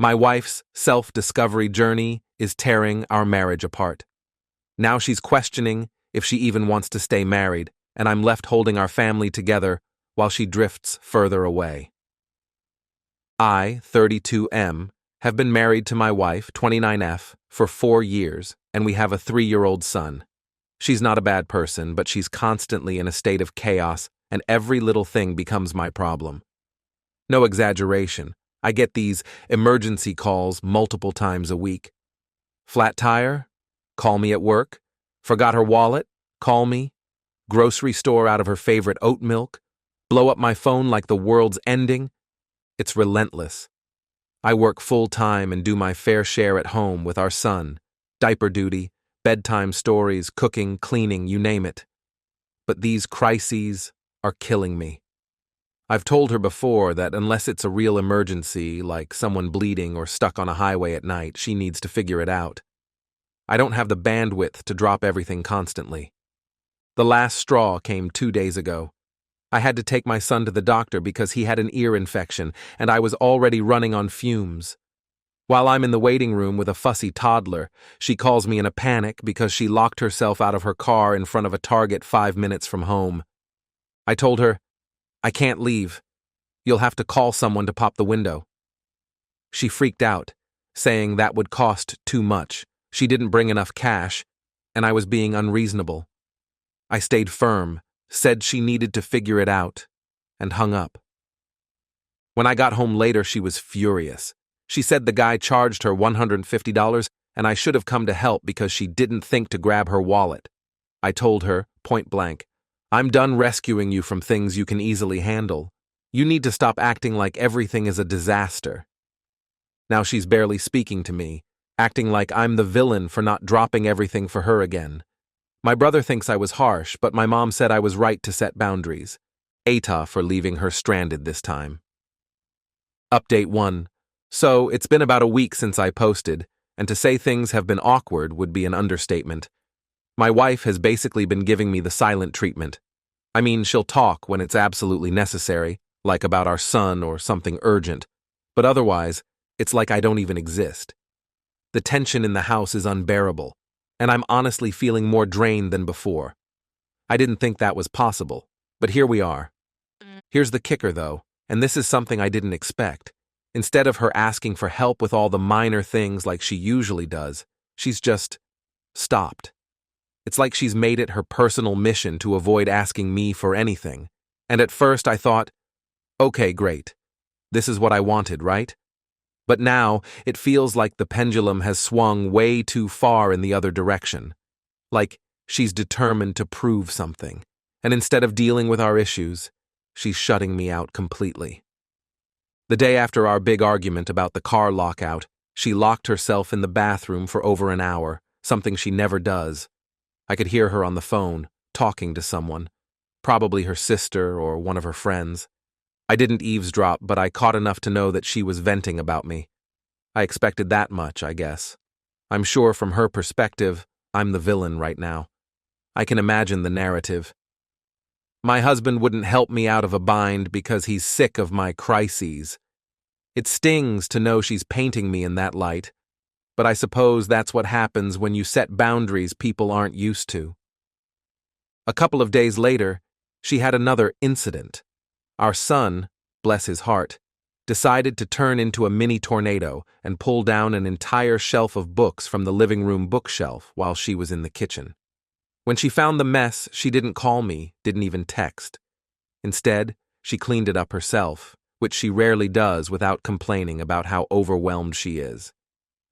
My wife's self-discovery journey is tearing our marriage apart. Now she's questioning if she even wants to stay married, and I'm left holding our family together while she drifts further away. I, 32M, have been married to my wife, 29F, for 4 years, and we have a 3-year-old son. She's not a bad person, but she's constantly in a state of chaos, and every little thing becomes my problem. No exaggeration, I get these emergency calls multiple times a week. Flat tire? Call me at work. Forgot her wallet? Call me. Grocery store out of her favorite oat milk? Blow up my phone like the world's ending? It's relentless. I work full-time and do my fair share at home with our son, diaper duty, bedtime stories, cooking, cleaning, you name it. But these crises are killing me. I've told her before that unless it's a real emergency, like someone bleeding or stuck on a highway at night, she needs to figure it out. I don't have the bandwidth to drop everything constantly. The last straw came 2 days ago. I had to take my son to the doctor because he had an ear infection, and I was already running on fumes. While I'm in the waiting room with a fussy toddler, she calls me in a panic because she locked herself out of her car in front of a Target 5 minutes from home. I told her, "I can't leave. You'll have to call someone to pop the window." She freaked out, saying that would cost too much. She didn't bring enough cash, and I was being unreasonable. I stayed firm, said she needed to figure it out, and hung up. When I got home later, she was furious. She said the guy charged her $150 and I should have come to help because she didn't think to grab her wallet. I told her, point blank, "I'm done rescuing you from things you can easily handle. You need to stop acting like everything is a disaster." Now she's barely speaking to me, acting like I'm the villain for not dropping everything for her again. My brother thinks I was harsh, but my mom said I was right to set boundaries. ATA for leaving her stranded this time. Update 1. So, it's been about a week since I posted, and to say things have been awkward would be an understatement. My wife has basically been giving me the silent treatment. I mean, she'll talk when it's absolutely necessary, like about our son or something urgent, but otherwise, it's like I don't even exist. The tension in the house is unbearable, and I'm honestly feeling more drained than before. I didn't think that was possible, but here we are. Here's the kicker, though, and this is something I didn't expect. Instead of her asking for help with all the minor things like she usually does, she's just stopped. It's like she's made it her personal mission to avoid asking me for anything. And at first I thought, okay, great. This is what I wanted, right? But now it feels like the pendulum has swung way too far in the other direction. Like she's determined to prove something. And instead of dealing with our issues, she's shutting me out completely. The day after our big argument about the car lockout, she locked herself in the bathroom for over an hour, something she never does. I could hear her on the phone, talking to someone, probably her sister or one of her friends. I didn't eavesdrop, but I caught enough to know that she was venting about me. I expected that much, I guess. I'm sure from her perspective, I'm the villain right now. I can imagine the narrative. My husband wouldn't help me out of a bind because he's sick of my crises. It stings to know she's painting me in that light, but I suppose that's what happens when you set boundaries people aren't used to. A couple of days later, she had another incident. Our son, bless his heart, decided to turn into a mini tornado and pull down an entire shelf of books from the living room bookshelf while she was in the kitchen. When she found the mess, she didn't call me, didn't even text. Instead, she cleaned it up herself, which she rarely does without complaining about how overwhelmed she is.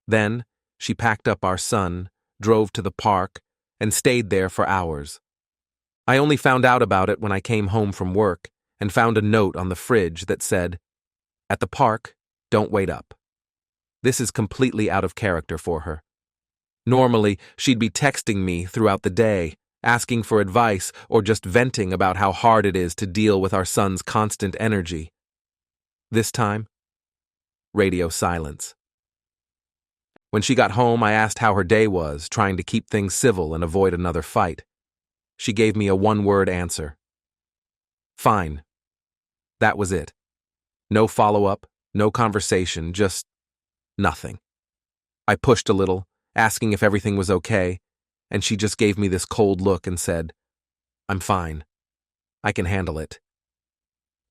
Then, she packed up our son, drove to the park, and stayed there for hours. I only found out about it when I came home from work and found a note on the fridge that said, "At the park, don't wait up." This is completely out of character for her. Normally, she'd be texting me throughout the day, asking for advice or just venting about how hard it is to deal with our son's constant energy. This time, radio silence. When she got home, I asked how her day was, trying to keep things civil and avoid another fight. She gave me a one-word answer. Fine. That was it. No follow-up, no conversation, just Nothing. I pushed a little, asking if everything was okay, and she just gave me this cold look and said, "I'm fine. I can handle it."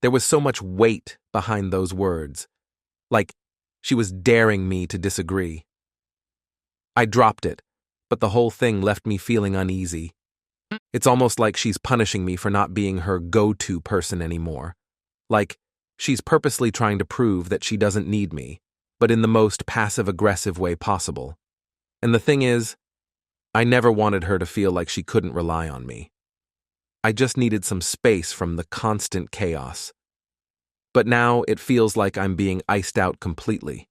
There was so much weight behind those words, like she was daring me to disagree. I dropped it, but the whole thing left me feeling uneasy. It's almost like she's punishing me for not being her go-to person anymore. Like, she's purposely trying to prove that she doesn't need me, but in the most passive-aggressive way possible. And the thing is, I never wanted her to feel like she couldn't rely on me. I just needed some space from the constant chaos. But now it feels like I'm being iced out completely,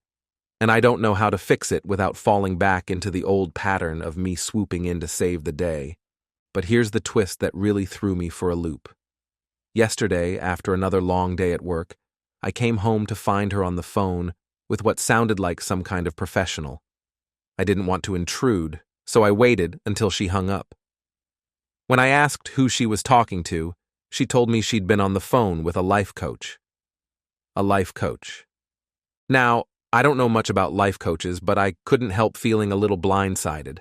and I don't know how to fix it without falling back into the old pattern of me swooping in to save the day. But here's the twist that really threw me for a loop. Yesterday, after another long day at work, I came home to find her on the phone with what sounded like some kind of professional. I didn't want to intrude, so I waited until she hung up. When I asked who she was talking to, she told me she'd been on the phone with a life coach. A life coach. Now, I don't know much about life coaches, but I couldn't help feeling a little blindsided.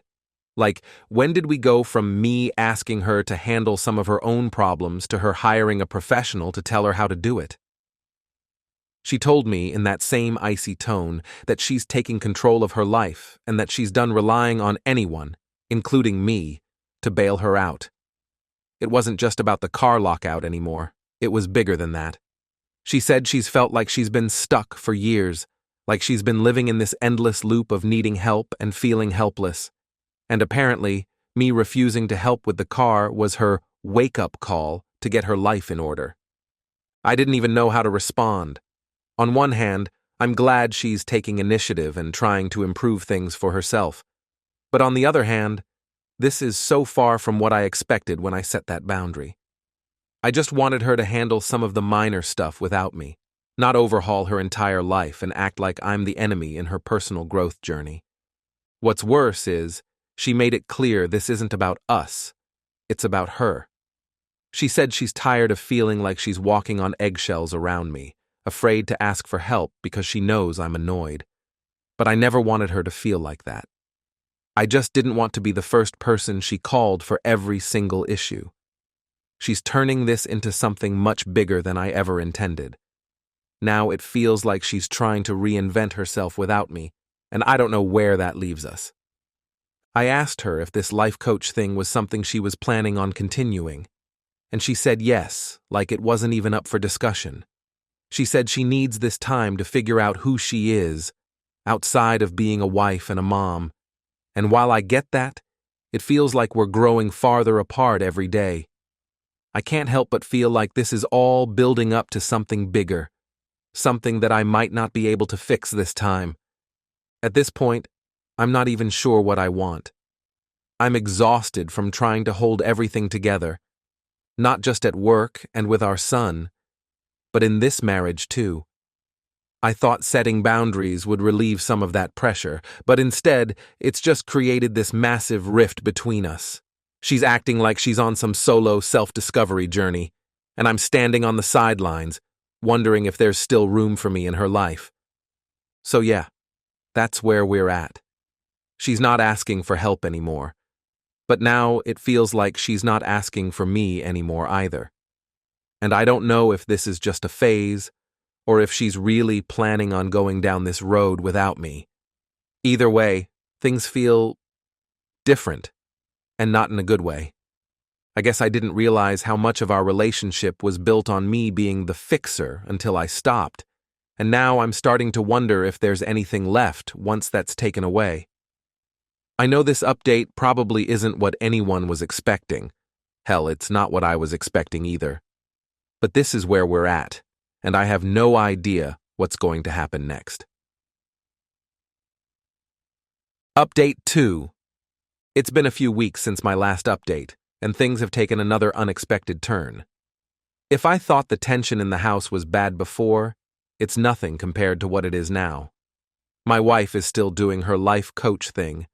Like, when did we go from me asking her to handle some of her own problems to her hiring a professional to tell her how to do it? She told me in that same icy tone that she's taking control of her life and that she's done relying on anyone, including me, to bail her out. It wasn't just about the car lockout anymore. It was bigger than that. She said she's felt like she's been stuck for years, like she's been living in this endless loop of needing help and feeling helpless. And apparently, me refusing to help with the car was her wake-up call to get her life in order. I didn't even know how to respond. On one hand, I'm glad she's taking initiative and trying to improve things for herself. But on the other hand, this is so far from what I expected when I set that boundary. I just wanted her to handle some of the minor stuff without me, not overhaul her entire life and act like I'm the enemy in her personal growth journey. What's worse is, she made it clear this isn't about us, it's about her. She said she's tired of feeling like she's walking on eggshells around me, afraid to ask for help because she knows I'm annoyed. But I never wanted her to feel like that. I just didn't want to be the first person she called for every single issue. She's turning this into something much bigger than I ever intended. Now it feels like she's trying to reinvent herself without me, and I don't know where that leaves us. I asked her if this life coach thing was something she was planning on continuing, and she said yes, like it wasn't even up for discussion. She said she needs this time to figure out who she is, outside of being a wife and a mom, and while I get that, it feels like we're growing farther apart every day. I can't help but feel like this is all building up to something bigger, something that I might not be able to fix this time. At this point, I'm not even sure what I want. I'm exhausted from trying to hold everything together, not just at work and with our son, but in this marriage too. I thought setting boundaries would relieve some of that pressure, but instead, it's just created this massive rift between us. She's acting like she's on some solo self-discovery journey, and I'm standing on the sidelines, wondering if there's still room for me in her life. So yeah, that's where we're at. She's not asking for help anymore. But now it feels like she's not asking for me anymore either. And I don't know if this is just a phase, or if she's really planning on going down this road without me. Either way, things feel different, and not in a good way. I guess I didn't realize how much of our relationship was built on me being the fixer until I stopped, and now I'm starting to wonder if there's anything left once that's taken away. I know this update probably isn't what anyone was expecting. Hell, it's not what I was expecting either. But this is where we're at, and I have no idea what's going to happen next. Update 2. It's been a few weeks since my last update, and things have taken another unexpected turn. If I thought the tension in the house was bad before, it's nothing compared to what it is now. My wife is still doing her life coach thing,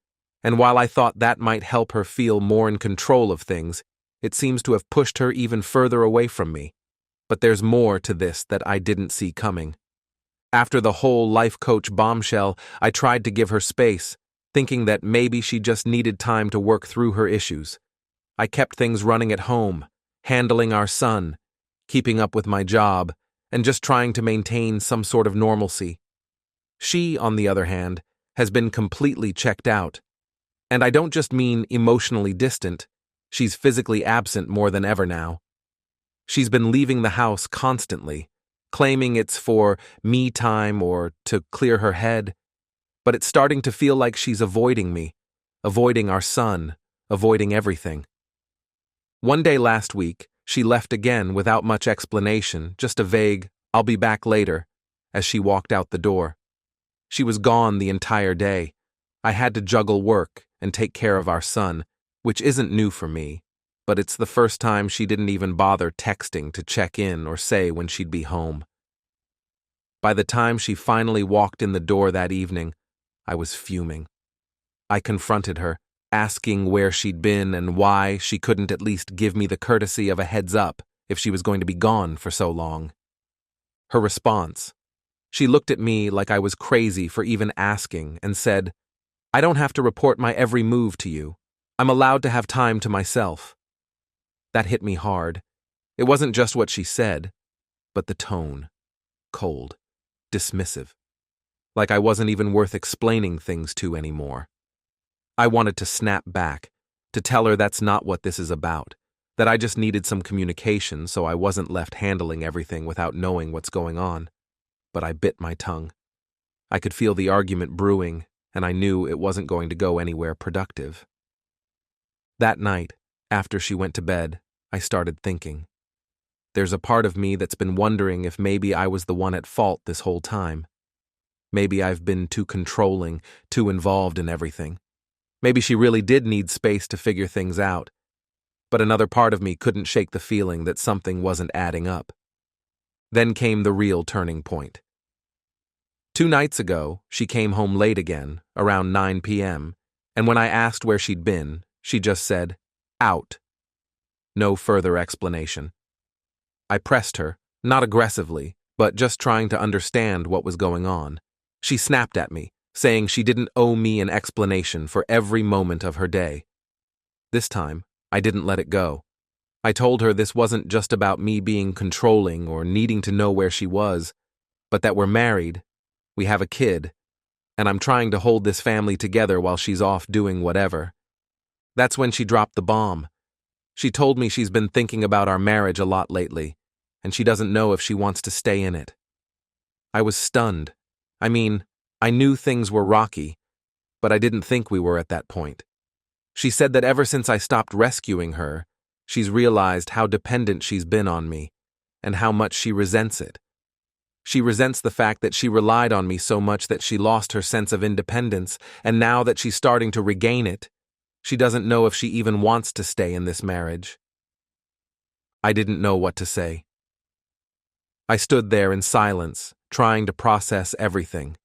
and while I thought that might help her feel more in control of things, it seems to have pushed her even further away from me. But there's more to this that I didn't see coming. After the whole life coach bombshell, I tried to give her space, thinking that maybe she just needed time to work through her issues. I kept things running at home, handling our son, keeping up with my job, and just trying to maintain some sort of normalcy. She, on the other hand, has been completely checked out. And I don't just mean emotionally distant, she's physically absent more than ever now. She's been leaving the house constantly, claiming it's for me time or to clear her head, but it's starting to feel like she's avoiding me, avoiding our son, avoiding everything. One day last week, she left again without much explanation, just a vague, "I'll be back later," as she walked out the door. She was gone the entire day. I had to juggle work and take care of our son, which isn't new for me, but it's the first time she didn't even bother texting to check in or say when she'd be home. By the time she finally walked in the door that evening, I was fuming. I confronted her, asking where she'd been and why she couldn't at least give me the courtesy of a heads up if she was going to be gone for so long. Her response: she looked at me like I was crazy for even asking and said, "I don't have to report my every move to you. I'm allowed to have time to myself." That hit me hard. It wasn't just what she said, but the tone. Cold, dismissive. Like I wasn't even worth explaining things to anymore. I wanted to snap back, to tell her that's not what this is about, that I just needed some communication so I wasn't left handling everything without knowing what's going on. But I bit my tongue. I could feel the argument brewing, and I knew it wasn't going to go anywhere productive. That night, after she went to bed, I started thinking. There's a part of me that's been wondering if maybe I was the one at fault this whole time. Maybe I've been too controlling, too involved in everything. Maybe she really did need space to figure things out. But another part of me couldn't shake the feeling that something wasn't adding up. Then came the real turning point. 2 nights ago, she came home late again, around 9 p.m., and when I asked where she'd been, she just said, "Out." No further explanation. I pressed her, not aggressively, but just trying to understand what was going on. She snapped at me, saying she didn't owe me an explanation for every moment of her day. This time, I didn't let it go. I told her this wasn't just about me being controlling or needing to know where she was, but that we're married, we have a kid, and I'm trying to hold this family together while she's off doing whatever. That's when she dropped the bomb. She told me she's been thinking about our marriage a lot lately, and she doesn't know if she wants to stay in it. I was stunned. I mean, I knew things were rocky, but I didn't think we were at that point. She said that ever since I stopped rescuing her, she's realized how dependent she's been on me, and how much she resents it. She resents the fact that she relied on me so much that she lost her sense of independence, and now that she's starting to regain it, she doesn't know if she even wants to stay in this marriage. I didn't know what to say. I stood there in silence, trying to process everything.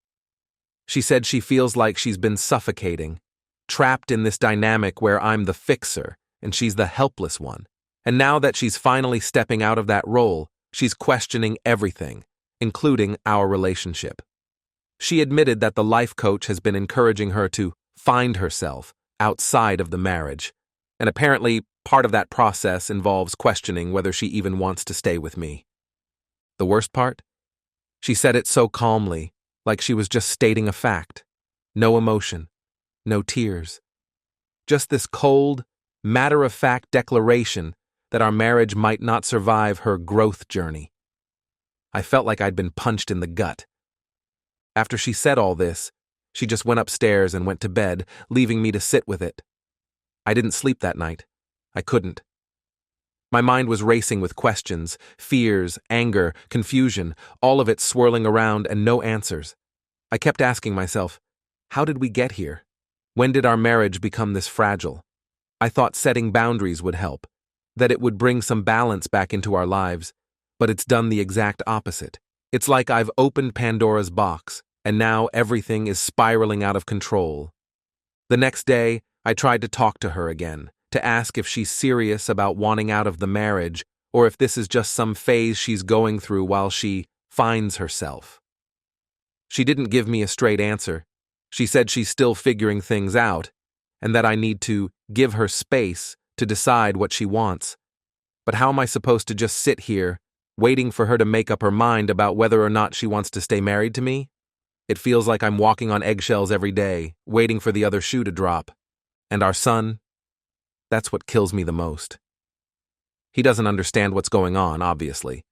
She said she feels like she's been suffocating, trapped in this dynamic where I'm the fixer and she's the helpless one. And now that she's finally stepping out of that role, she's questioning everything, including our relationship. She admitted that the life coach has been encouraging her to find herself outside of the marriage, and apparently part of that process involves questioning whether she even wants to stay with me. The worst part? She said it so calmly, like she was just stating a fact. No emotion, no tears. Just this cold, matter-of-fact declaration that our marriage might not survive her growth journey. I felt like I'd been punched in the gut. After she said all this, she just went upstairs and went to bed, leaving me to sit with it. I didn't sleep that night. I couldn't. My mind was racing with questions, fears, anger, confusion, all of it swirling around and no answers. I kept asking myself, how did we get here? When did our marriage become this fragile? I thought setting boundaries would help, that it would bring some balance back into our lives, but it's done the exact opposite. It's like I've opened Pandora's box, and now everything is spiraling out of control. The next day, I tried to talk to her again, to ask if she's serious about wanting out of the marriage, or if this is just some phase she's going through while she finds herself. She didn't give me a straight answer. She said she's still figuring things out, and that I need to give her space to decide what she wants. But how am I supposed to just sit here, waiting for her to make up her mind about whether or not she wants to stay married to me? It feels like I'm walking on eggshells every day, waiting for the other shoe to drop. And our son? That's what kills me the most. He doesn't understand what's going on, obviously,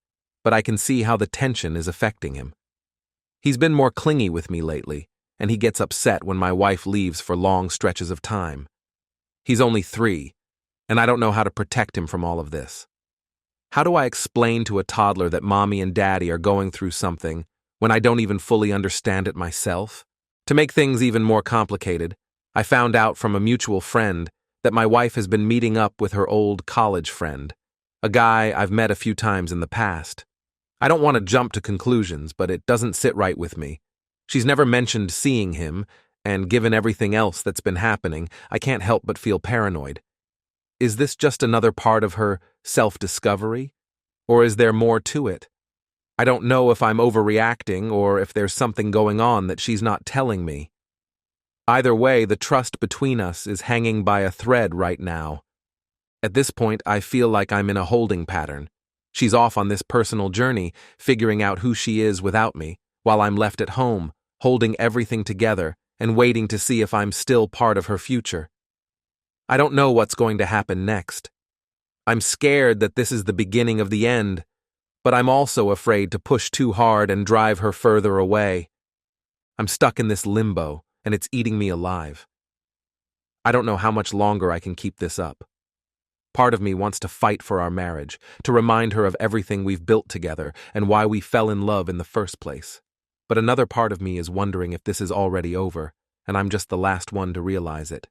but I can see how the tension is affecting him. He's been more clingy with me lately, and he gets upset when my wife leaves for long stretches of time. He's only 3, and I don't know how to protect him from all of this. How do I explain to a toddler that mommy and daddy are going through something when I don't even fully understand it myself? To make things even more complicated, I found out from a mutual friend that my wife has been meeting up with her old college friend, a guy I've met a few times in the past. I don't want to jump to conclusions, but it doesn't sit right with me. She's never mentioned seeing him, and given everything else that's been happening, I can't help but feel paranoid. Is this just another part of her self-discovery? Or is there more to it? I don't know if I'm overreacting or if there's something going on that she's not telling me. Either way, the trust between us is hanging by a thread right now. At this point, I feel like I'm in a holding pattern. She's off on this personal journey, figuring out who she is without me, while I'm left at home, holding everything together and waiting to see if I'm still part of her future. I don't know what's going to happen next. I'm scared that this is the beginning of the end, but I'm also afraid to push too hard and drive her further away. I'm stuck in this limbo, and it's eating me alive. I don't know how much longer I can keep this up. Part of me wants to fight for our marriage, to remind her of everything we've built together and why we fell in love in the first place. But another part of me is wondering if this is already over, and I'm just the last one to realize it.